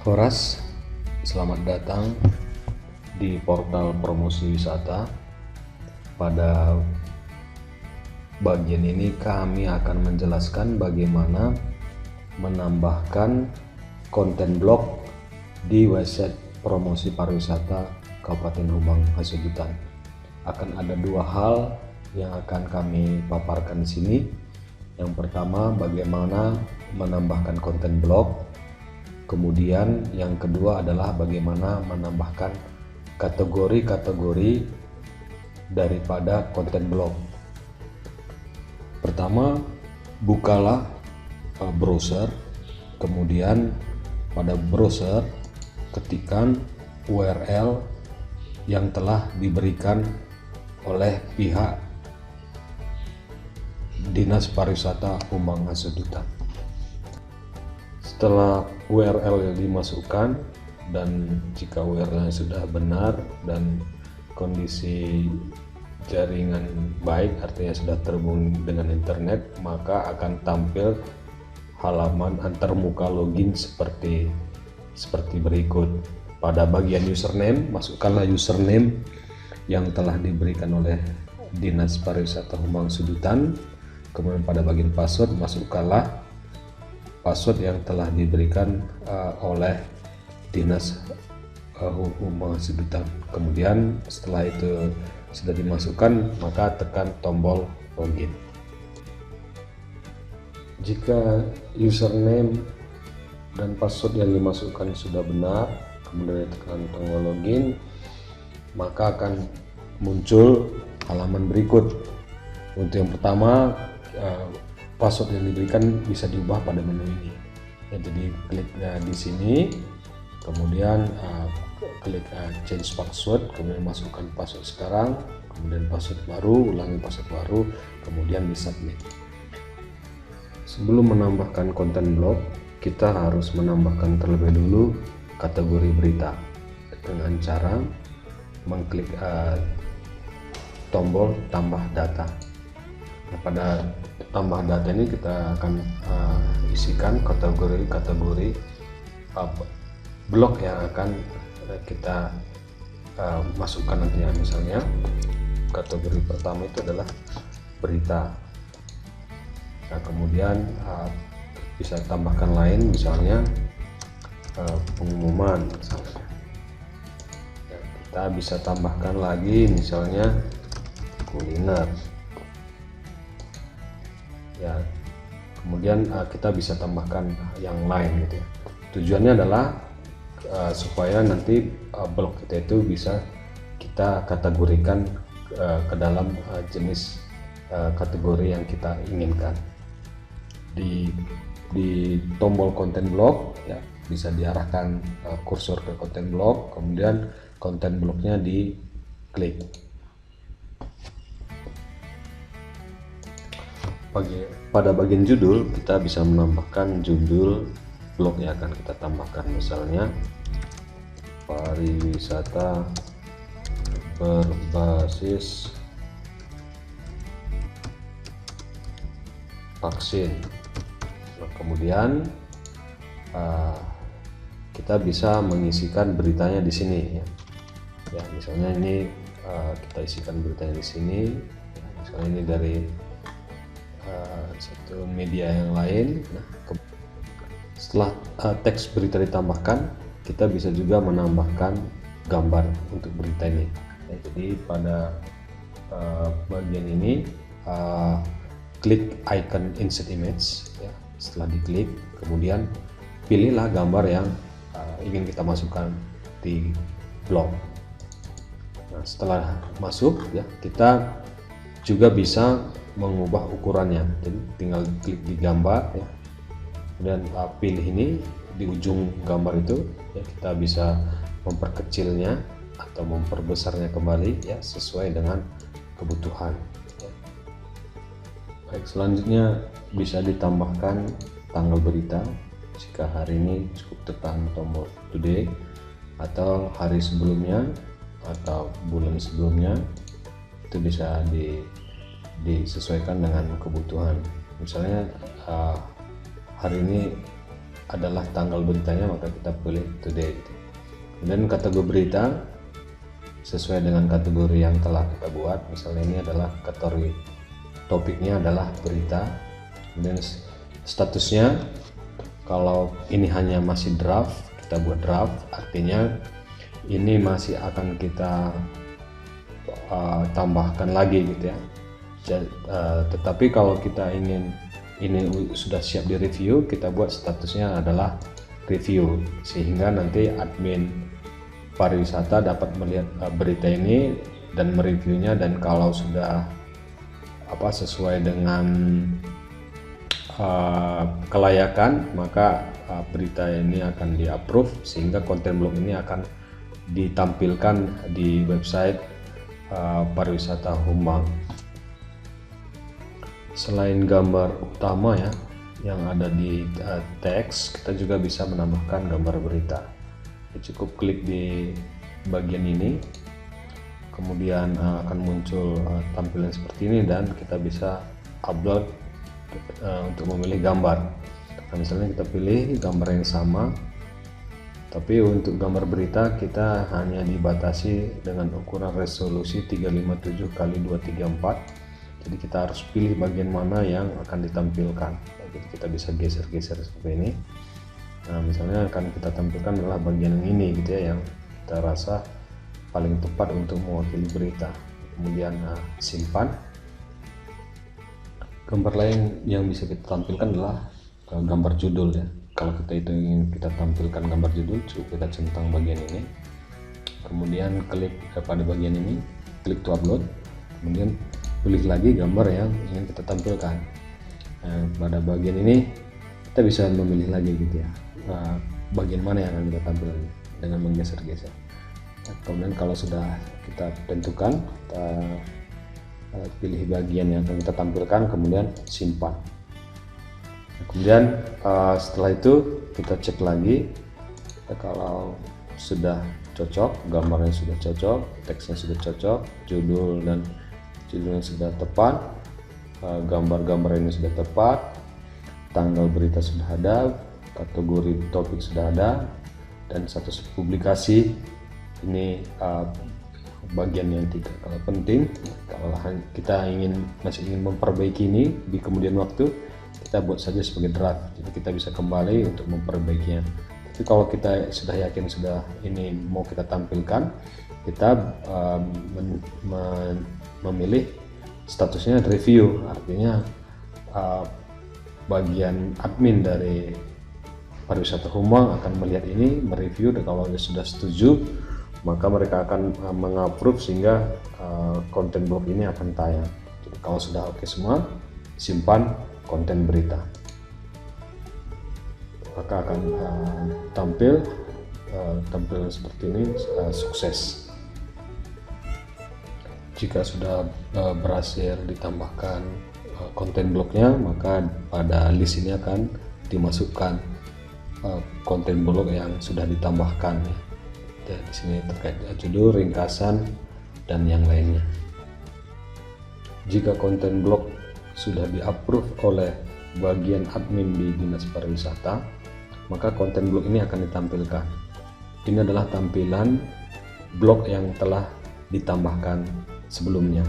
Horas, selamat datang di portal promosi wisata. Pada bagian ini kami akan menjelaskan bagaimana menambahkan konten blog di website promosi pariwisata Kabupaten Hubang Hasudutan. Akan ada dua hal yang akan kami paparkan di sini. Yang pertama, bagaimana menambahkan konten blog. Kemudian yang kedua adalah bagaimana menambahkan kategori-kategori daripada konten blog. Pertama, bukalah browser, kemudian pada browser ketikkan URL yang telah diberikan oleh pihak Dinas Pariwisata Hubang Hasudutan. Setelah URL yang dimasukkan dan jika URL-nya sudah benar dan kondisi jaringan baik, artinya sudah terhubung dengan internet, maka akan tampil halaman antarmuka login seperti berikut. Pada bagian username, masukkanlah username yang telah diberikan oleh Dinas Pariwisata Hubang Hasudutan. Kemudian pada bagian password, masukkanlah password yang telah diberikan oleh Dinas Hubang Hasudutan. Kemudian setelah itu sudah dimasukkan, maka tekan tombol login. Jika username dan password yang dimasukkan sudah benar, kemudian tekan tombol login, maka akan muncul halaman berikut. Untuk yang pertama, password yang diberikan bisa diubah pada menu ini. Ya, jadi kliknya di sini, kemudian klik change password, kemudian masukkan password sekarang, kemudian password baru, ulangi password baru, kemudian di submit. Sebelum menambahkan konten blog, kita harus menambahkan terlebih dulu kategori berita dengan cara mengklik tombol tambah data. Nah, pada tambah data ini kita akan isikan kategori-kategori blog yang akan kita masukkan nantinya. Misalnya kategori pertama itu adalah berita. Nah, kemudian bisa tambahkan lain, misalnya pengumuman misalnya. Ya, kita bisa tambahkan lagi misalnya kuliner. Ya, kemudian kita bisa tambahkan yang lain gitu ya. Tujuannya adalah supaya nanti blog kita itu bisa kita kategorikan ke dalam jenis kategori yang kita inginkan. Di tombol konten blog ya, bisa diarahkan kursor ke konten blog, kemudian konten blognya diklik. Pada bagian judul, kita bisa menambahkan judul blog yang akan kita tambahkan, misalnya pariwisata berbasis vaksin. Nah, kemudian kita bisa mengisikan beritanya di sini ya. Ya, misalnya ini kita isikan beritanya di sini. Ya, misalnya ini dari satu media yang lain. Nah, setelah teks berita ditambahkan, kita bisa juga menambahkan gambar untuk berita ini. Ya, jadi pada bagian ini klik icon insert image. Ya, setelah diklik, kemudian pilihlah gambar yang ingin kita masukkan di blog. Nah, setelah masuk, ya kita juga bisa mengubah ukurannya. Jadi tinggal klik di gambar ya, kemudian pilih ini di ujung gambar itu ya, kita bisa memperkecilnya atau memperbesarnya kembali ya, sesuai dengan kebutuhan ya. Baik, selanjutnya bisa ditambahkan tanggal berita. Jika hari ini cukup tekan tombol today, atau hari sebelumnya atau bulan sebelumnya, itu bisa disesuaikan dengan kebutuhan. Misalnya hari ini adalah tanggal beritanya, maka kita pilih today gitu. Kemudian kategori berita sesuai dengan kategori yang telah kita buat. Misalnya ini adalah kategori topiknya adalah berita. Kemudian statusnya, kalau ini hanya masih draft, kita buat draft, artinya ini masih akan kita tambahkan lagi gitu ya. Tetapi kalau kita ingin ini sudah siap di review, kita buat statusnya adalah review, sehingga nanti admin pariwisata dapat melihat berita ini dan mereviewnya, dan kalau sudah sesuai dengan kelayakan, maka berita ini akan di-approve, sehingga konten blog ini akan ditampilkan di website pariwisata Humbang. Selain gambar utama ya yang ada di teks, kita juga bisa menambahkan gambar berita. Cukup klik di bagian ini, kemudian akan muncul tampilan seperti ini, dan kita bisa upload untuk memilih gambar. Nah, misalnya kita pilih gambar yang sama, tapi untuk gambar berita kita hanya dibatasi dengan ukuran resolusi 357 x 234. Jadi kita harus pilih bagian mana yang akan ditampilkan. Jadi kita bisa geser-geser seperti ini. Nah, misalnya akan kita tampilkan adalah bagian yang ini gitu ya, yang kita rasa paling tepat untuk mewakili berita. Kemudian simpan. Gambar lain yang bisa kita tampilkan adalah gambar judul ya. Kalau kita itu ingin kita tampilkan gambar judul, cukup kita centang bagian ini, kemudian klik pada bagian ini, klik to upload, kemudian pilih lagi gambar yang ingin kita tampilkan. Nah, pada bagian ini kita bisa memilih lagi gitu ya, bagian mana yang akan kita tampilkan dengan menggeser-geser. Nah, kemudian kalau sudah kita tentukan, kita pilih bagian yang akan kita tampilkan, kemudian simpan. Nah, kemudian setelah itu kita cek lagi, kalau sudah cocok, gambarnya sudah cocok, teksnya sudah cocok, judulnya sudah tepat, gambar-gambar ini sudah tepat, tanggal berita sudah ada, kategori topik sudah ada, dan status publikasi ini bagian yang tidak kalah penting. Kalau kita masih ingin memperbaiki ini di kemudian waktu, kita buat saja sebagai draft, jadi kita bisa kembali untuk memperbaikinya. Tapi kalau kita sudah yakin sudah ini mau kita tampilkan, kita memilih statusnya review, artinya bagian admin dari pariwisata Humbang akan melihat ini, mereview, dan kalau sudah setuju, maka mereka akan mengapprove sehingga konten blog ini akan tayang. Jadi kalau sudah oke semua, simpan konten berita, maka akan tampil seperti ini, sukses. Jika sudah berhasil ditambahkan konten blognya, maka pada list ini akan dimasukkan konten blog yang sudah ditambahkan ya. Di sini terkait judul, ringkasan, dan yang lainnya. Jika konten blog sudah di-approve oleh bagian admin di Dinas Pariwisata, maka konten blog ini akan ditampilkan. Ini adalah tampilan blog yang telah ditambahkan sebelumnya.